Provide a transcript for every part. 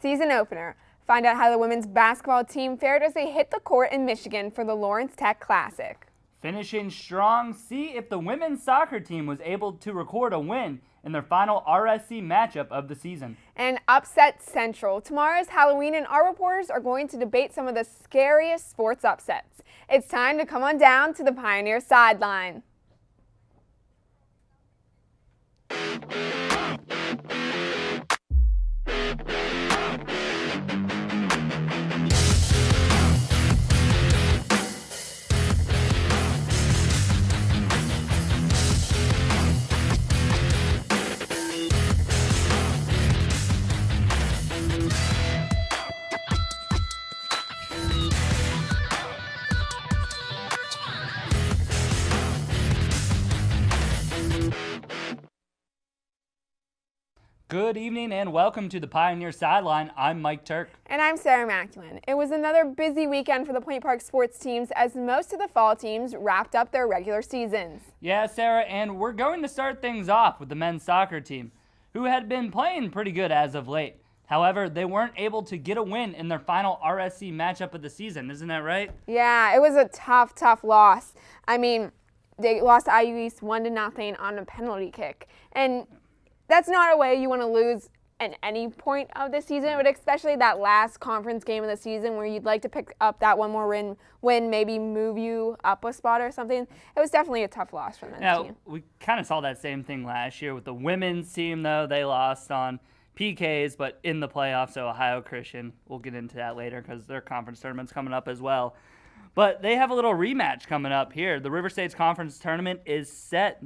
season opener. Find out how the women's basketball team fared as they hit the court in Michigan for the Lawrence Tech Classic. Finishing strong, see if the women's soccer team was able to record a win in their final RSC matchup of the season. And Upset Central. Tomorrow's Halloween, and our reporters are going to debate some of the scariest sports upsets. It's time to come on down to the Pioneer Sideline. Good evening and welcome to the Pioneer Sideline. I'm Mike Turk. And I'm Sarah Maculin. It was another busy weekend for the Point Park sports teams as most of the fall teams wrapped up their regular seasons. Yeah, Sarah, and we're going to start things off with the men's soccer team, who had been playing pretty good as of late. However, they weren't able to get a win in their final RSC matchup of the season. Isn't that right? Yeah, it was a tough loss. I mean, they lost to IU East 1-0 on a penalty kick. And that's not a way you want to lose at any point of the season, but especially that last conference game of the season where you'd like to pick up that one more win, maybe move you up a spot or something. It was definitely a tough loss for the men's team. We kind of saw that same thing last year with the women's team, though. They lost on PKs, but in the playoffs, so Ohio Christian. We'll get into that later because their conference tournament's coming up as well. But they have a little rematch coming up here. The River States Conference Tournament is set.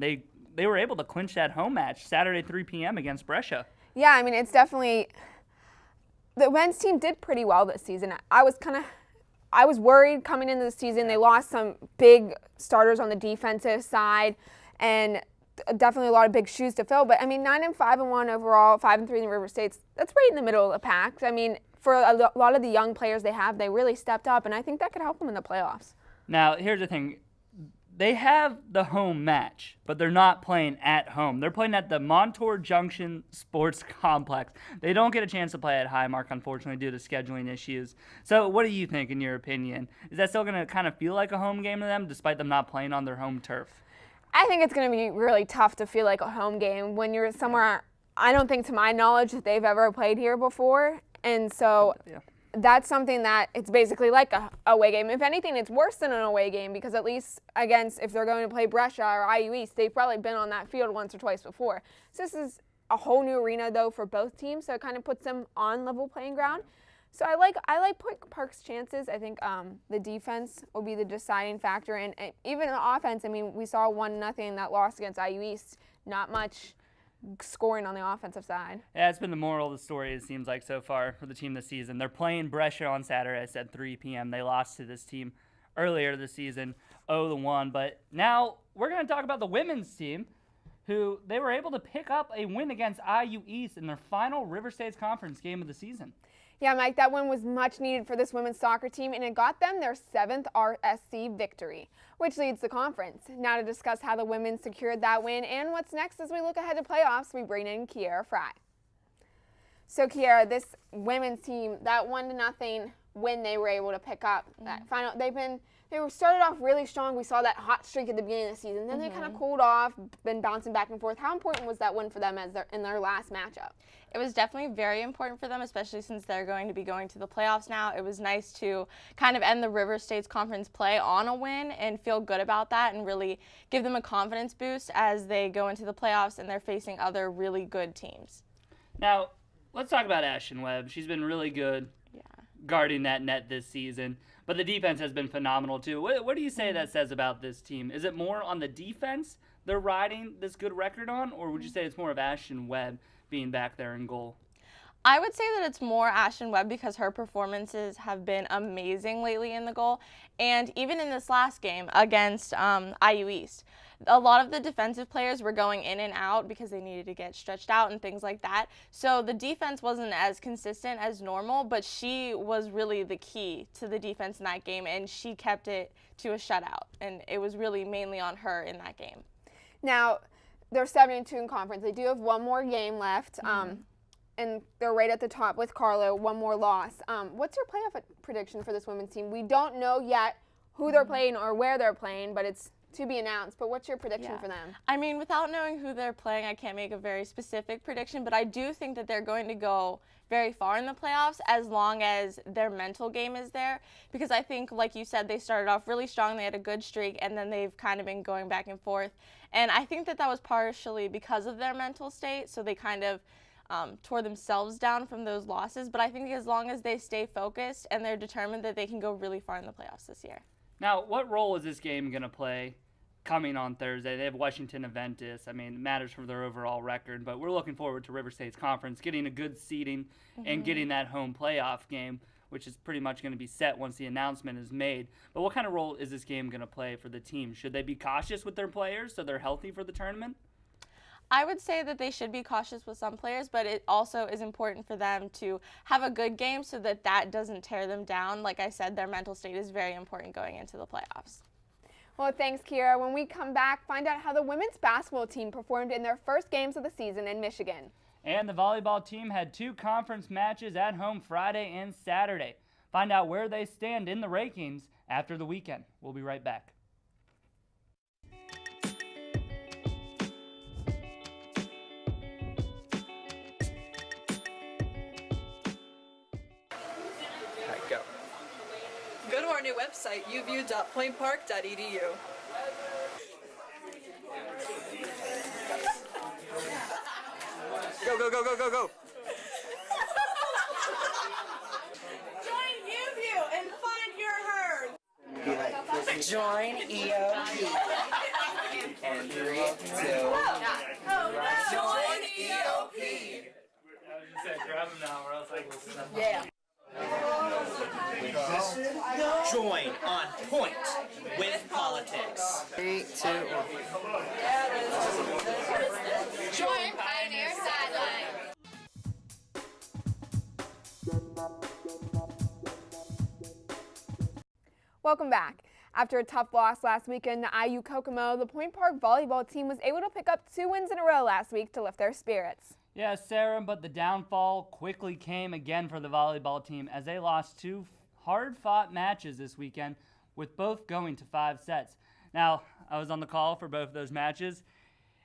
They were able to clinch that home match Saturday 3 p.m. against Brescia. Yeah, I mean, it's definitely – the men's team did pretty well this season. I was worried coming into the season. They lost some big starters on the defensive side and definitely a lot of big shoes to fill. But, I mean, 9-5-1 overall, 5-3 in the River States, that's right in the middle of the pack. I mean, for a lot of the young players they have, they really stepped up, and I think that could help them in the playoffs. Now, here's the thing. They have the home match, but they're not playing at home. They're playing at the Montour Junction Sports Complex. They don't get a chance to play at Highmark, unfortunately, due to scheduling issues. So what do you think, in your opinion? Is that still going to kind of feel like a home game to them, despite them not playing on their home turf? I think it's going to be really tough to feel like a home game when you're somewhere, I don't think to my knowledge that they've ever played here before. And so that's something that it's basically like a away game. If anything, it's worse than an away game because at least if they're going to play Brescia or IU East, they've probably been on that field once or twice before. So this is a whole new arena, though, for both teams, so it kind of puts them on level playing ground. So I like Point Park's chances. I think the defense will be the deciding factor, and even the offense. I mean, we saw 1-0 that loss against IU East. Not much scoring on the offensive side. Yeah, it's been the moral of the story, it seems like, so far for the team this season. They're playing Brescia on Saturday. I said 3 p.m. They lost to this team earlier this season, 0-1. But now we're going to talk about the women's team, who they were able to pick up a win against IU East in their final River States Conference game of the season. Yeah, Mike, that win was much needed for this women's soccer team, and it got them their 7th RSC victory, which leads the conference. Now to discuss how the women secured that win and what's next as we look ahead to playoffs, we bring in Kiera Fry. So, Kiera, this women's team, that 1-0 win they were able to pick up, that final, they were started off really strong. We saw that hot streak at the beginning of the season. Then they kind of cooled off, been bouncing back and forth. How important was that win for them in their last matchup? It was definitely very important for them, especially since they're going to be going to the playoffs now. It was nice to kind of end the River States Conference play on a win and feel good about that and really give them a confidence boost as they go into the playoffs and they're facing other really good teams. Now, let's talk about Ashton Webb. She's been really good guarding that net this season. But the defense has been phenomenal, too. What do you say that says about this team? Is it more on the defense they're riding this good record on, or would you say it's more of Ashton Webb being back there in goal? I would say that it's more Ashton Webb because her performances have been amazing lately in the goal. And even in this last game against IU East, a lot of the defensive players were going in and out because they needed to get stretched out and things like that. So the defense wasn't as consistent as normal, but she was really the key to the defense in that game, and she kept it to a shutout. And it was really mainly on her in that game. Now, they're 7-2 in conference. They do have one more game left. and they're right at the top with Carlo, one more loss. What's your playoff prediction for this women's team? We don't know yet who they're playing or where they're playing, but it's to be announced. But what's your prediction for them? I mean, without knowing who they're playing, I can't make a very specific prediction, but I do think that they're going to go very far in the playoffs as long as their mental game is there, because I think, like you said, they started off really strong, they had a good streak, and then they've kind of been going back and forth. And I think that was partially because of their mental state, so they kind of tore themselves down from those losses. But I think as long as they stay focused and they're determined, that they can go really far in the playoffs this year. Now, what role is this game going to play coming on Thursday? They have Washington Aventus. I mean, it matters for their overall record, but we're looking forward to River State's conference, getting a good seeding and getting that home playoff game, which is pretty much going to be set once the announcement is made. But what kind of role is this game going to play for the team? Should they be cautious with their players so they're healthy for the tournament? I would say that they should be cautious with some players, but it also is important for them to have a good game so that that doesn't tear them down. Like I said, their mental state is very important going into the playoffs. Well, thanks, Kira. When we come back, find out how the women's basketball team performed in their first games of the season in Michigan. And the volleyball team had 2 conference matches at home Friday and Saturday. Find out where they stand in the rankings after the weekend. We'll be right back. Go to our new website, uview.pointpark.edu. Go, go, go, go, go, go. Join UView and find your herd. Join EOP. And 3, 2, 1. Join EOP. I was just saying, grab them now, or else I will snap them. Yeah. Join on point with politics. 3, 2, 1. Join Pioneer Sideline. Welcome back. After a tough loss last weekend to IU Kokomo, the Point Park volleyball team was able to pick up 2 wins in a row last week to lift their spirits. Yeah, Sarah, but the downfall quickly came again for the volleyball team as they lost 2 hard-fought matches this weekend, with both going to 5 sets. Now, I was on the call for both of those matches.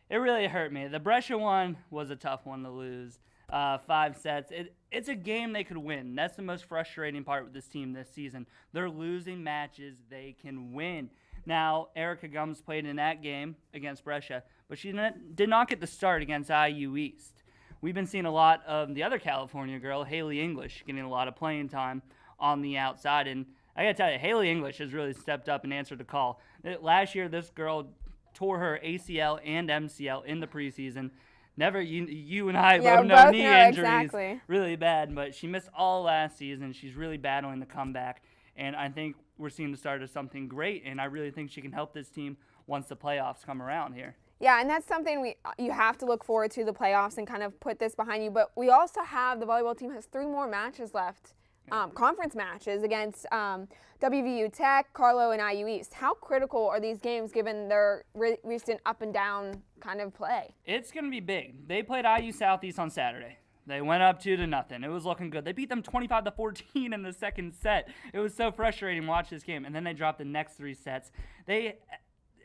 It really hurt me. The Brescia one was a tough one to lose. 5 sets. It's a game they could win. That's the most frustrating part with this team this season. They're losing matches they can win. Now, Erica Gums played in that game against Brescia, but she did not get the start against IU East. We've been seeing a lot of the other California girl, Haley English, getting a lot of playing time on the outside. And I got to tell you, Haley English has really stepped up and answered the call. Last year, this girl tore her ACL and MCL in the preseason. You and I both know knee injuries exactly. really bad, but she missed all last season. She's really battling the comeback. And I think we're seeing the start of something great, and I really think she can help this team once the playoffs come around here. Yeah, and that's something you have to look forward to, the playoffs, and kind of put this behind you. But we also have, the volleyball team has 3 more matches left, conference matches against WVU Tech, Carlo, and IU East. How critical are these games given their recent up and down kind of play? It's going to be big. They played IU Southeast on Saturday. They went up 2-0. It was looking good. They beat them 25-14 in the second set. It was so frustrating to watch this game. And then they dropped the next 3 sets.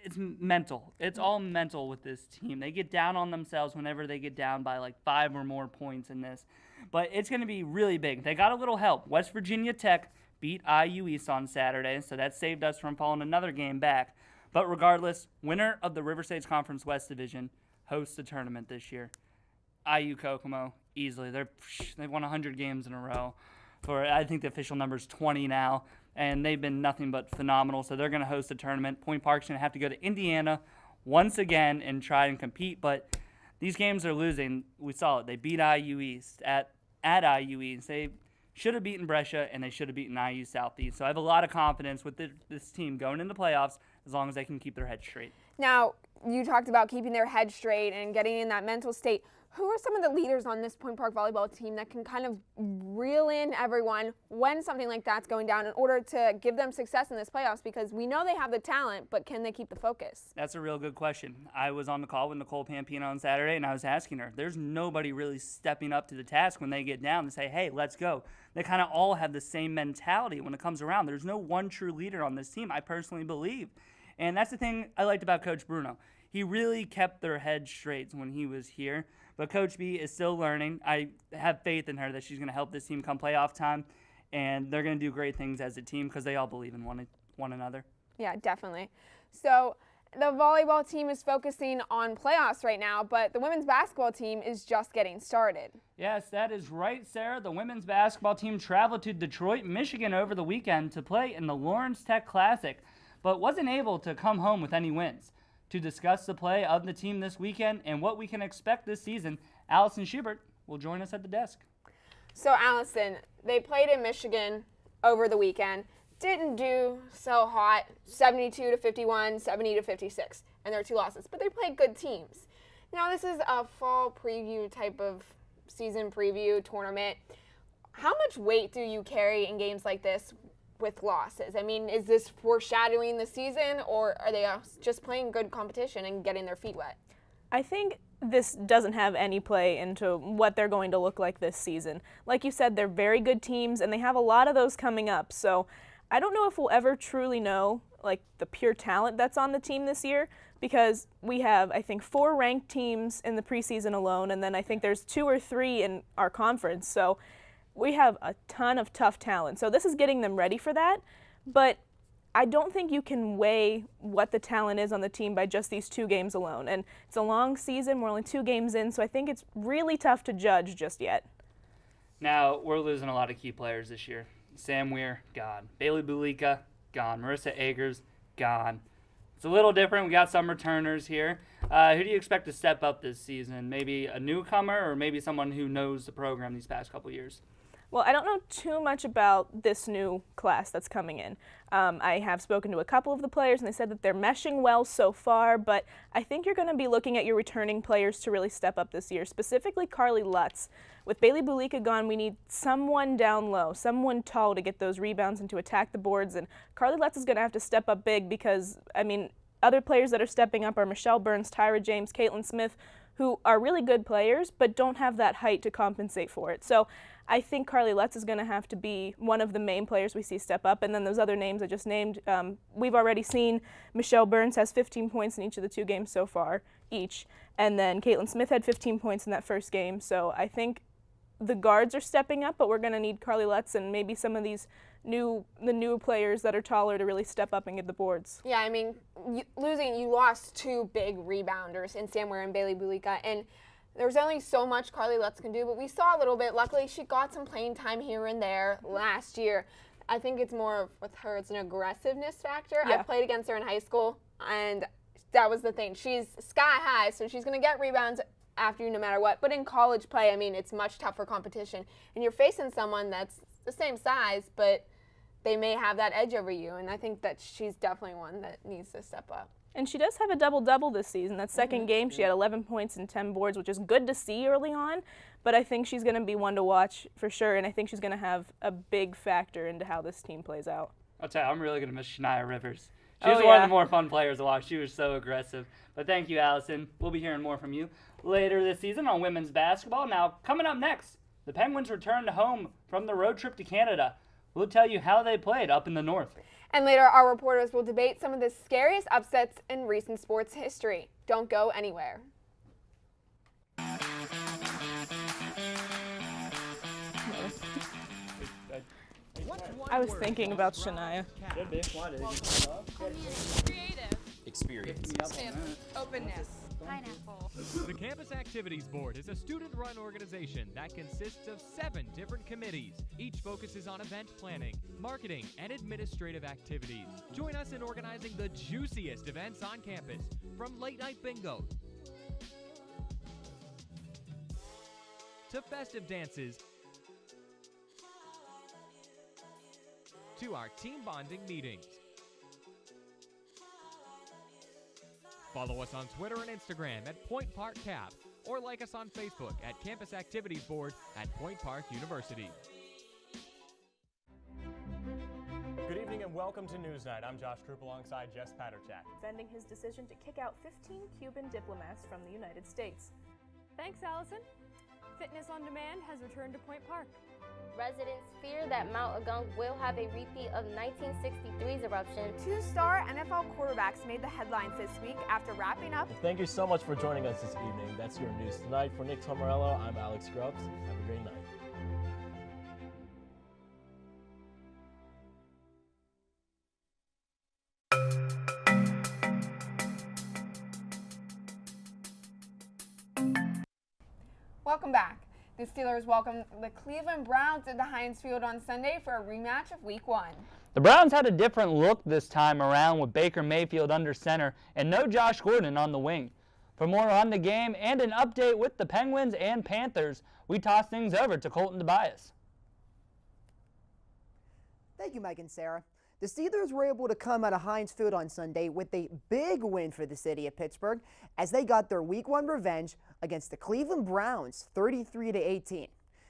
It's mental. It's all mental with this team. They get down on themselves whenever they get down by like 5 or more points in this. But it's going to be really big. They got a little help. West Virginia Tech beat IU East on Saturday, so that saved us from falling another game back. But regardless, winner of the River States Conference West Division hosts the tournament this year. IU Kokomo, easily. They've won 100 games in a row. I think the official number is 20 now. And they've been nothing but phenomenal, so they're going to host the tournament. Point Park's going to have to go to Indiana once again and try and compete, but these games are losing. We saw it. They beat IU East at IU East. They should have beaten Brescia, and they should have beaten IU Southeast. So I have a lot of confidence with this team going into playoffs as long as they can keep their heads straight. Now, you talked about keeping their head straight and getting in that mental state. Who are some of the leaders on this Point Park volleyball team that can kind of reel in everyone when something like that's going down in order to give them success in this playoffs? Because we know they have the talent, but can they keep the focus? That's a real good question. I was on the call with Nicole Pampino on Saturday, and I was asking her, there's nobody really stepping up to the task when they get down to say, hey, let's go. They kind of all have the same mentality when it comes around. There's no one true leader on this team, I personally believe. And that's the thing I liked about Coach Bruno. He really kept their heads straight when he was here. But Coach B is still learning. I have faith in her that she's going to help this team come playoff time, and they're going to do great things as a team because they all believe in one another. Yeah, definitely. So the volleyball team is focusing on playoffs right now, but the women's basketball team is just getting started. Yes, that is right, Sarah. The women's basketball team traveled to Detroit, Michigan over the weekend to play in the Lawrence Tech Classic, but wasn't able to come home with any wins. To discuss the play of the team this weekend and what we can expect this season, Allison Schubert will join us at the desk. So Allison, they played in Michigan over the weekend. Didn't do so hot, 72-51, 70-56, and their 2 losses. But they played good teams. Now this is a fall preview type of season preview tournament. How much weight do you carry in games like this with losses? I mean, is this foreshadowing the season, or are they just playing good competition and getting their feet wet? I think this doesn't have any play into what they're going to look like this season. Like you said, they're very good teams, and they have a lot of those coming up. So I don't know if we'll ever truly know like the pure talent that's on the team this year, because we have, I think, 4 ranked teams in the preseason alone, and then I think there's 2 or 3 in our conference. So we have a ton of tough talent. So this is getting them ready for that. But I don't think you can weigh what the talent is on the team by just these 2 games alone. And it's a long season. We're only 2 games in, so I think it's really tough to judge just yet. Now, we're losing a lot of key players this year. Sam Weir, gone. Bailey Bulika, gone. Marissa Agers, gone. It's a little different. We got some returners here. Who do you expect to step up this season? Maybe a newcomer or maybe someone who knows the program these past couple years? Well, I don't know too much about this new class that's coming in. I have spoken to a couple of the players, and they said that they're meshing well so far, but I think you're going to be looking at your returning players to really step up this year, specifically Carly Lutz. With Bailey Bulika gone, we need someone down low, someone tall to get those rebounds and to attack the boards, and Carly Lutz is going to have to step up big because, I mean, other players that are stepping up are Michelle Burns, Tyra James, Caitlin Smith, who are really good players but don't have that height to compensate for it. So I think Carly Lutz is going to have to be one of the main players we see step up. And then those other names I just named, we've already seen Michelle Burns has 15 points in each of the 2 games so far, each. And then Caitlin Smith had 15 points in that first game. So I think the guards are stepping up, but we're going to need Carly Lutz and maybe some of these new players that are taller to really step up and get the boards. Yeah, I mean, you lost 2 big rebounders in Sam Weir and Bailey Bulika, and there's only so much Carly Lutz can do, but we saw a little bit. Luckily, she got some playing time here and there last year. I think it's more with her, it's an aggressiveness factor. Yeah. I played against her in high school, and that was the thing. She's sky high, so she's going to get rebounds after you no matter what. But in college play, I mean, it's much tougher competition. And you're facing someone that's the same size, but they may have that edge over you. And I think that she's definitely one that needs to step up. And she does have a double-double this season. That second game, she had 11 points and 10 boards, which is good to see early on. But I think she's going to be one to watch for sure, and I think she's going to have a big factor into how this team plays out. I'll tell you, I'm really going to miss Shania Rivers. She was Oh, one of yeah. the more fun players to watch. She was so aggressive. But thank you, Allison. We'll be hearing more from you later this season on women's basketball. Now, coming up next, the Penguins return to home from the road trip to Canada. We'll tell you how they played up in the north. And later, our reporters will debate some of the scariest upsets in recent sports history. Don't go anywhere. I was thinking about Shania. Creative. Experience. Openness. Pineapple. The Campus Activities Board is a student-run organization that consists of 7 different committees. Each focuses on event planning, marketing, and administrative activities. Join us in organizing the juiciest events on campus, from late-night bingo to festive dances to our team bonding meetings. Follow us on Twitter and Instagram at Point Park Cap, or like us on Facebook at Campus Activities Board at Point Park University. Good evening and welcome to Newsnight. I'm Josh Troop alongside Jess Paterchak. Defending his decision to kick out 15 Cuban diplomats from the United States. Thanks, Allison. Fitness on Demand has returned to Point Park. Residents fear that Mount Agung will have a repeat of 1963's eruption. Two-star NFL quarterbacks made the headlines this week after wrapping up. Thank you so much for joining us this evening. That's your news tonight. For Nick Tomarello, I'm Alex Grubbs. Have a great night. Welcome back. The Steelers welcomed the Cleveland Browns into Heinz Field on Sunday for a rematch of Week 1. The Browns had a different look this time around with Baker Mayfield under center and no Josh Gordon on the wing. For more on the game and an update with the Penguins and Panthers, we toss things over to Colton Tobias. Thank you, Mike and Sarah. The Steelers were able to come out of Heinz Field on Sunday with a big win for the city of Pittsburgh as they got their Week 1 revenge against the Cleveland Browns 33-18.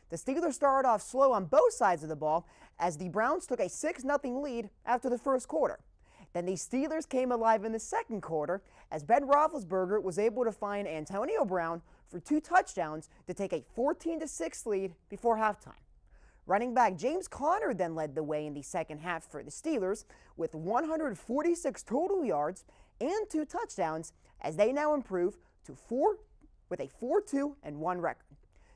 The Steelers started off slow on both sides of the ball as the Browns took a 6-0 lead after the first quarter. Then the Steelers came alive in the second quarter as Ben Roethlisberger was able to find Antonio Brown for 2 touchdowns to take a 14-6 lead before halftime. Running back James Conner then led the way in the second half for the Steelers with 146 total yards and 2 touchdowns as they now improve to 4 with a 4-2-1 record.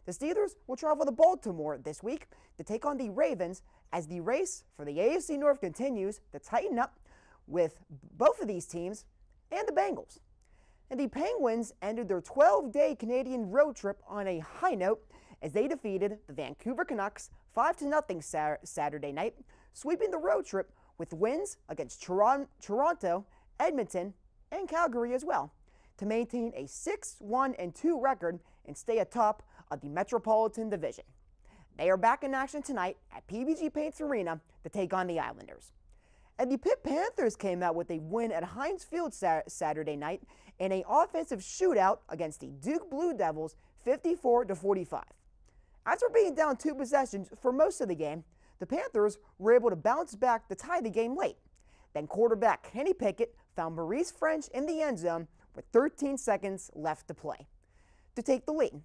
The Steelers will travel to Baltimore this week to take on the Ravens as the race for the AFC North continues to tighten up with both of these teams and the Bengals. And the Penguins ended their 12-day Canadian road trip on a high note as they defeated the Vancouver Canucks 5-0 Saturday night, sweeping the road trip with wins against Toronto, Edmonton, and Calgary as well, to maintain a 6-1-2 record and stay atop of the Metropolitan Division. They are back in action tonight at PBG Paints Arena to take on the Islanders. And the Pitt Panthers came out with a win at Heinz Field Saturday night in an offensive shootout against the Duke Blue Devils 54-45. After being down 2 possessions for most of the game, the Panthers were able to bounce back to tie the game late. Then quarterback Kenny Pickett found Maurice French in the end zone with 13 seconds left to play to take the lead.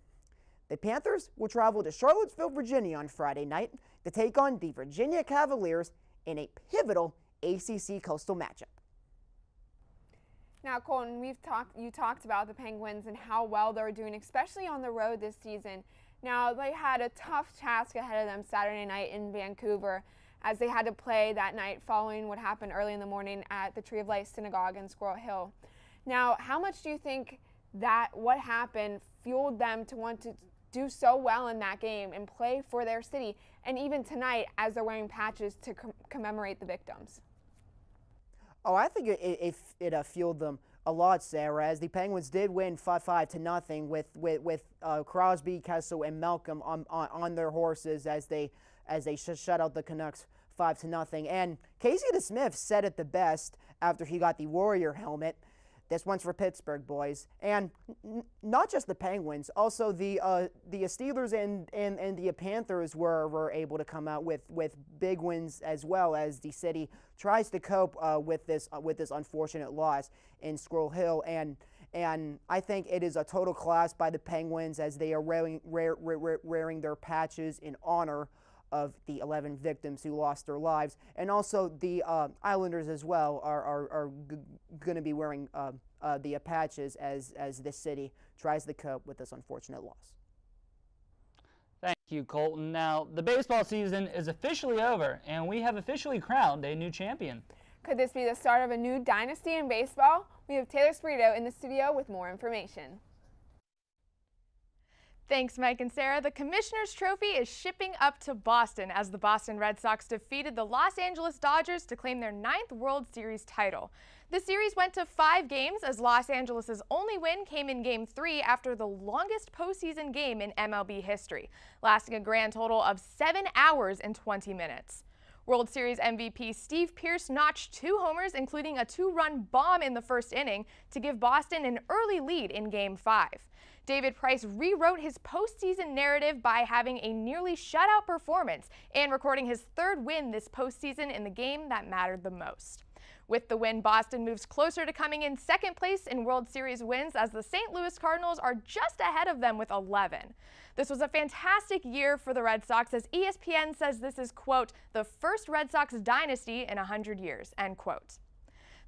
The Panthers will travel to Charlottesville, Virginia on Friday night to take on the Virginia Cavaliers in a pivotal ACC Coastal matchup. Now, Colton, you talked about the Penguins and how well they're doing, especially on the road this season. Now, they had a tough task ahead of them Saturday night in Vancouver as they had to play that night following what happened early in the morning at the Tree of Life Synagogue in Squirrel Hill. Now, how much do you think that what happened fueled them to want to do so well in that game and play for their city, and even tonight as they're wearing patches to commemorate the victims? Oh, I think it fueled them a lot, Sarah, as the Penguins did win 5-0 with Crosby, Kessel, and Malcolm on their horses as they shut out the Canucks 5-0. And Casey DeSmith said it the best after he got the Warrior helmet. This one's for Pittsburgh, boys. And not just the Penguins, also the Steelers and the Panthers were able to come out with big wins as well as the city tries to cope with this unfortunate loss in Squirrel Hill. And I think it is a total class by the Penguins as they are wearing their patches in honor of the 11 victims who lost their lives. And also the Islanders as well are going to be wearing the patches as this city tries to cope with this unfortunate loss. Thank you, Colton. Now, the baseball season is officially over, and we have officially crowned a new champion. Could this be the start of a new dynasty in baseball? We have Taylor Sprito in the studio with more information. Thanks, Mike and Sarah. The Commissioner's Trophy is shipping up to Boston as the Boston Red Sox defeated the Los Angeles Dodgers to claim their 9th World Series title. The series went to 5 games as Los Angeles' only win came in Game 3 after the longest postseason game in MLB history, lasting a grand total of 7 hours and 20 minutes. World Series MVP Steve Pearce notched 2 homers, including a 2-run bomb in the first inning to give Boston an early lead in Game 5. David Price rewrote his postseason narrative by having a nearly shutout performance and recording his 3rd win this postseason in the game that mattered the most. With the win, Boston moves closer to coming in 2nd place in World Series wins, as the St. Louis Cardinals are just ahead of them with 11. This was a fantastic year for the Red Sox, as ESPN says this is, quote, the first Red Sox dynasty in 100 years, end quote.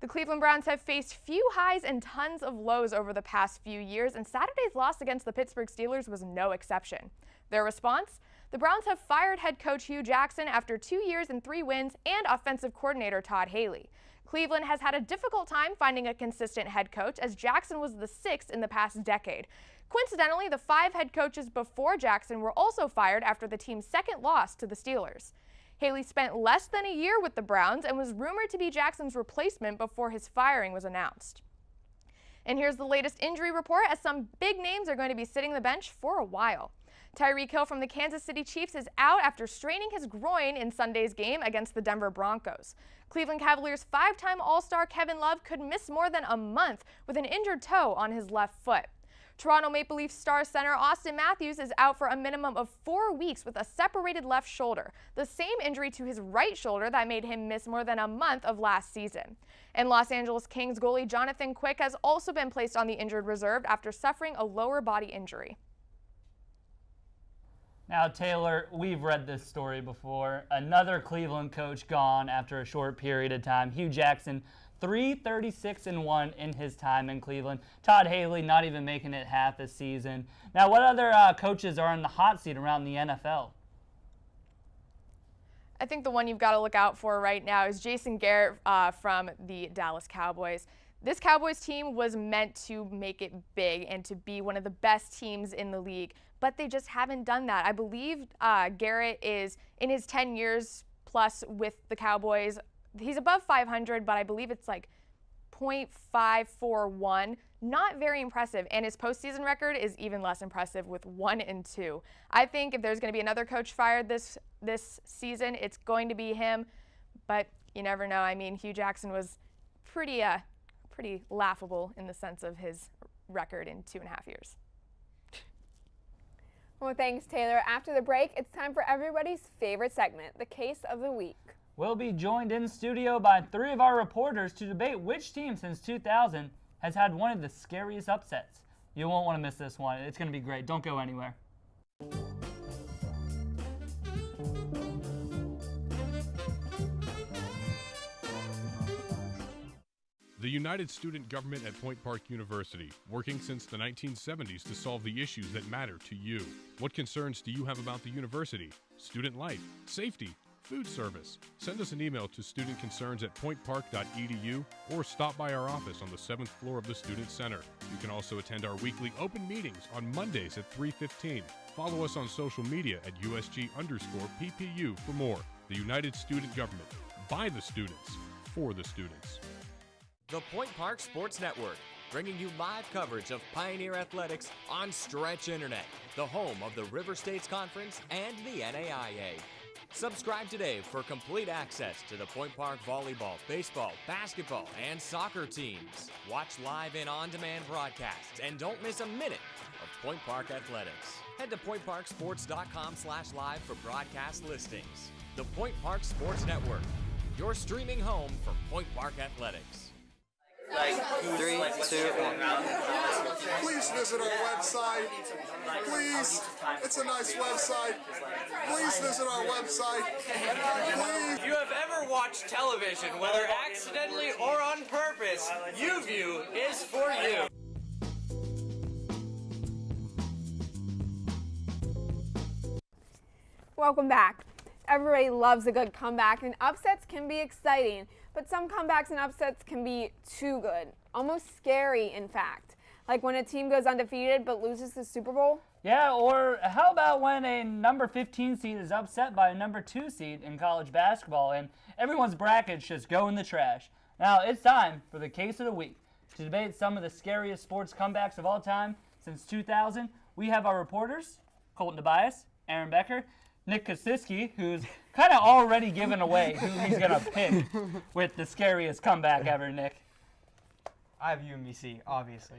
The Cleveland Browns have faced few highs and tons of lows over the past few years, and Saturday's loss against the Pittsburgh Steelers was no exception. Their response? The Browns have fired head coach Hugh Jackson after 2 years and 3 wins, and offensive coordinator Todd Haley. Cleveland has had a difficult time finding a consistent head coach, as Jackson was the 6th in the past decade. Coincidentally, the 5 head coaches before Jackson were also fired after the team's 2nd loss to the Steelers. Haley spent less than a year with the Browns and was rumored to be Jackson's replacement before his firing was announced. And here's the latest injury report, as some big names are going to be sitting the bench for a while. Tyreek Hill from the Kansas City Chiefs is out after straining his groin in Sunday's game against the Denver Broncos. Cleveland Cavaliers 5-time All-Star Kevin Love could miss more than a month with an injured toe on his left foot. Toronto Maple Leafs star center Austin Matthews is out for a minimum of 4 weeks with a separated left shoulder, the same injury to his right shoulder that made him miss more than a month of last season. And Los Angeles Kings goalie Jonathan Quick has also been placed on the injured reserve after suffering a lower body injury. Now, Taylor, we've read this story before. Another Cleveland coach gone after a short period of time. Hugh Jackson, 336-1 in his time in Cleveland. Todd Haley not even making it half a season. Now, what other coaches are in the hot seat around the NFL? I think the one you've got to look out for right now is Jason Garrett from the Dallas Cowboys. This Cowboys team was meant to make it big and to be one of the best teams in the league, but they just haven't done that. I believe Garrett is, in his 10 years plus with the Cowboys, he's above 500, but I believe it's like .541. Not very impressive, and his postseason record is even less impressive with 1-2. I think if there's going to be another coach fired this season, it's going to be him, but you never know. I mean, Hugh Jackson was pretty laughable in the sense of his record in 2.5 years. Well, thanks, Taylor. After the break, it's time for everybody's favorite segment, the Case of the Week. We'll be joined in studio by 3 of our reporters to debate which team since 2000 has had one of the scariest upsets. You won't want to miss this one. It's going to be great. Don't go anywhere. The United Student Government at Point Park University, working since the 1970s to solve the issues that matter to you. What concerns do you have about the university? Student life, safety, food service? Send us an email to studentconcerns@pointpark.edu or stop by our office on the 7th floor of the Student Center. You can also attend our weekly open meetings on Mondays at 3:15. Follow us on social media at USG_PPU for more. The United Student Government, by the students, for the students. The Point Park Sports Network, bringing you live coverage of Pioneer Athletics on Stretch Internet, the home of the River States Conference and the NAIA. Subscribe today for complete access to the Point Park volleyball, baseball, basketball, and soccer teams. Watch live and on-demand broadcasts, and don't miss a minute of Point Park Athletics. Head to pointparksports.com/live for broadcast listings. The Point Park Sports Network, your streaming home for Point Park Athletics. Like 3, 2, 1. Please visit our website. Please, it's a nice website. Please visit our website. Please. If you have ever watched television, whether accidentally or on purpose, UView is for you. Welcome back. Everybody loves a good comeback, and upsets can be exciting, but some comebacks and upsets can be too good, almost scary, in fact. Like when a team goes undefeated but loses the Super Bowl. Yeah, or how about when a number 15 seed is upset by a number 2 seed in college basketball and everyone's brackets just go in the trash. Now it's time for the Case of the Week. To debate some of the scariest sports comebacks of all time since 2000, we have our reporters, Colton Tobias, Aaron Becker, Nick Kosiski, who's kind of already given away who he's going to pick with the scariest comeback ever, Nick. I have UMBC, obviously.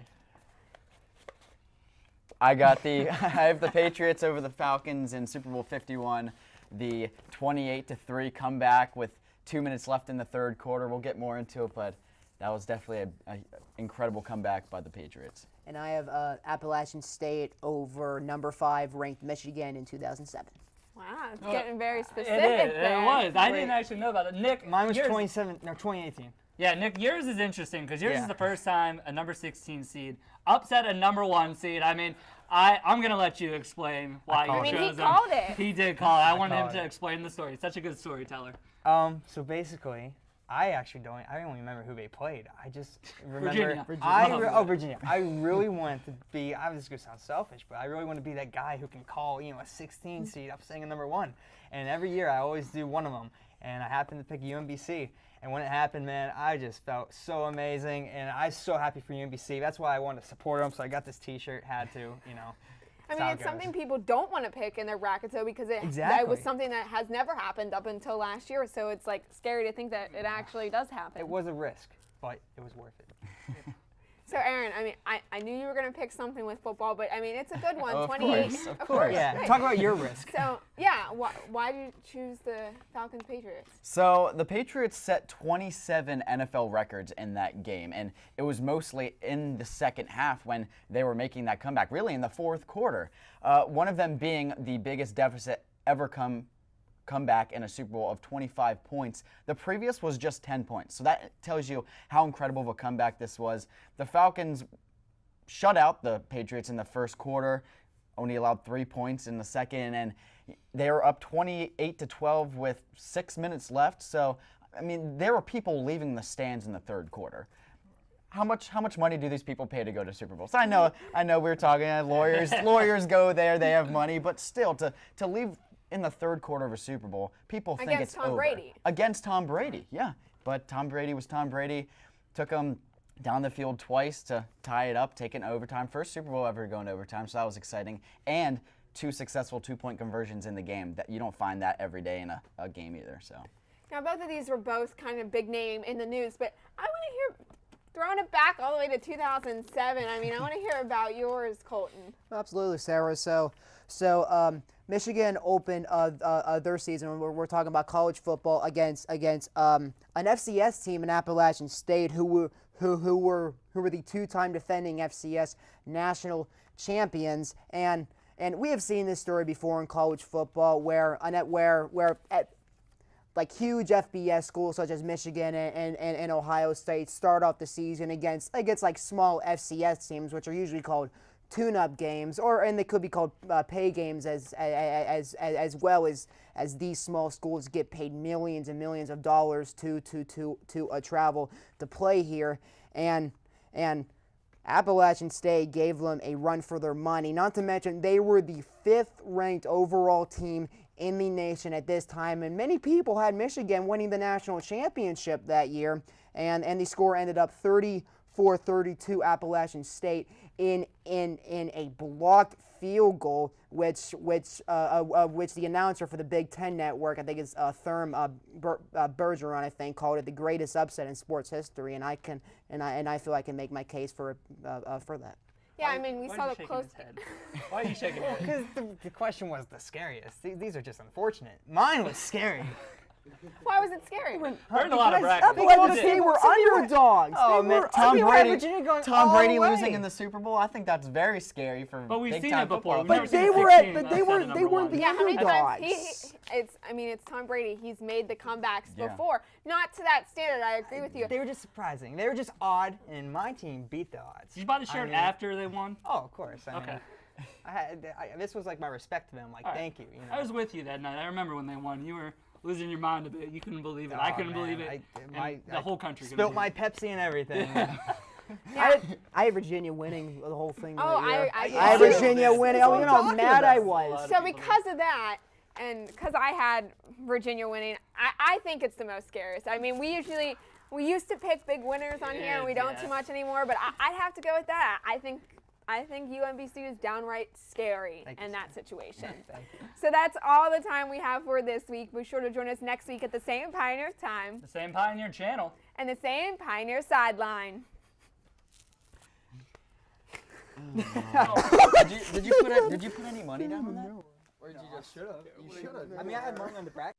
I have the Patriots over the Falcons in Super Bowl 51, the 28-3 comeback with 2 minutes left in the third quarter. We'll get more into it, but that was definitely an incredible comeback by the Patriots. And I have Appalachian State over number 5 ranked Michigan in 2007. Wow, it's getting very specific. It was. I didn't actually know about it. Nick, mine was 2018. Yeah, Nick, yours is interesting because yours is the first time a number 16 seed upset a number 1 seed. I mean, I'm going to let you explain why you chose him. He called it. He did call it. I wanted him to explain the story. He's such a good storyteller. So basically, I don't remember who they played. I just remember Virginia. I really wanted to be. I was going to sound selfish, but I really want to be that guy who can call, a 16 seed upsetting a number 1. And every year I always do one of them. And I happened to pick UMBC. And when it happened, man, I just felt so amazing, and I'm so happy for UMBC. That's why I wanted to support them. So I got this T-shirt. Had to, I mean, it's something people don't want to pick in their brackets, though, because it was something that has never happened up until last year. So it's like scary to think that it actually does happen. It was a risk, but it was worth it. So, Aaron, I mean, I knew you were going to pick something with football, but I mean, it's a good one. Of 28. course, of course. Yeah, Right. talk about your risk. So, yeah, why did you choose the Falcons Patriots? So the Patriots set 27 NFL records in that game, and it was mostly in the second half when they were making that comeback, really in the fourth quarter. One of them being the biggest deficit ever come back in a Super Bowl of 25 points. The previous was just 10 points. So that tells you how incredible of a comeback this was. The Falcons shut out the Patriots in the first quarter, only allowed 3 points in the second, and they were up 28-12 with 6 minutes left. So, I mean, there were people leaving the stands in the third quarter. How much money do these people pay to go to Super Bowls? I know we're talking lawyers go there, they have money, but still to leave in the third quarter of a Super Bowl, people think it's over. Against Tom Brady, yeah. But Tom Brady was Tom Brady. Took him down the field twice to tie it up, taking overtime. First Super Bowl ever going to overtime, so that was exciting. And 2 successful 2-point conversions in the game. That you don't find that every day in a game either. So. Now, both of these were both kind of big name in the news, but I want to hear, throwing it back all the way to 2007, I mean, I want to hear about yours, Colton. Absolutely, Sarah. So Michigan opened their season. We're talking about college football against an FCS team in Appalachian State who were the 2-time defending FCS national champions, and we have seen this story before in college football where like huge FBS schools such as Michigan and Ohio State start off the season against like small FCS teams, which are usually called tune-up games, and they could be called pay games as well as these small schools get paid millions and millions of dollars to travel to play here, and Appalachian State gave them a run for their money. Not to mention they were the 5th ranked overall team in the nation at this time, and many people had Michigan winning the national championship that year, and the score ended up 34-32 Appalachian State in a blocked field goal, which the announcer for the Big Ten Network, I think it's Therm Bergeron, I think, called it the greatest upset in sports history, and I feel I can make my case for that. Yeah, I mean, we saw the close. Why are you shaking your head? Because the question was the scariest. These are just unfortunate. Mine was scary. Why was it scary? Heard a lot of bragging. Because they were underdogs. Oh man, Tom Brady losing in the Super Bowl. I think that's very scary for. But we've big seen time it before. football. But they weren't the How many times underdogs. it's Tom Brady. He's made the comebacks before. Not to that standard. I agree with you. They were just surprising. They were just odd, and my team beat the odds. Did you buy the shirt after they won? Oh, of course. Okay. This was like my respect to them. Like, thank you. I was with you that night. I remember when they won. You were losing your mind a bit. You couldn't believe it. I couldn't believe it. The whole country couldn't spilt my Pepsi and everything. I had Virginia winning the whole thing. Oh, I had Virginia winning. Oh, you know how mad I was. So because of that, and because I had Virginia winning, I think it's the most scariest. I mean, we used to pick big winners on here, and we don't too much anymore. But I'd have to go with that. I think I think UMBC is downright scary in that situation. Thank you. So that's all the time we have for this week. Be sure to join us next week at the same Pioneer time. The same Pioneer channel. And the same Pioneer sideline. Did you put any money down on that? Or did you just should have? You should have. I mean, I had money on the bracket.